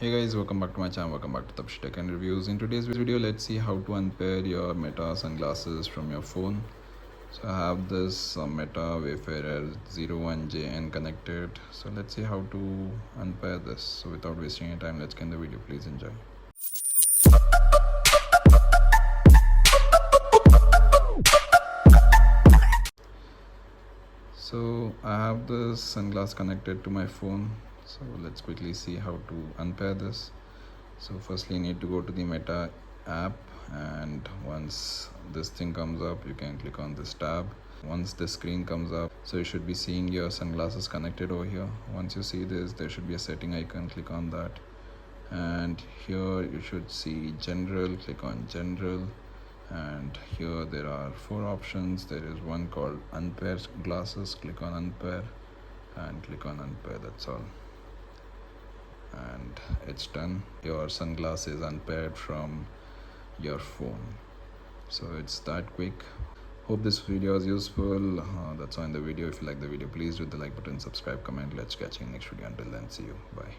Hey guys, welcome back to my channel, welcome back to Tapshi Tech and Reviews. In today's video, let's see how to unpair your Meta sunglasses from your phone. So I have this Meta Wayfarer 01JN connected. So let's see how to unpair this. So without wasting any time, let's get in the video. Please enjoy. So I have this sunglass connected to my phone. So let's quickly see how to unpair this. So firstly, you need to go to the Meta app, and once this thing comes up, you can click on this tab. Once the screen comes up, so you should be seeing your sunglasses connected over here. Once you see this, there should be a setting icon, click on that, and here you should see general, click on general, and here there are 4 options. There is one called unpaired glasses, click on unpair and click on unpair. That's all, and it's done. Your sunglass is unpaired from your phone. So it's that quick. Hope this video was useful. That's all in the video. If you like the video, please do the like button, subscribe, comment. Let's catch you in next video. Until then, see you. Bye.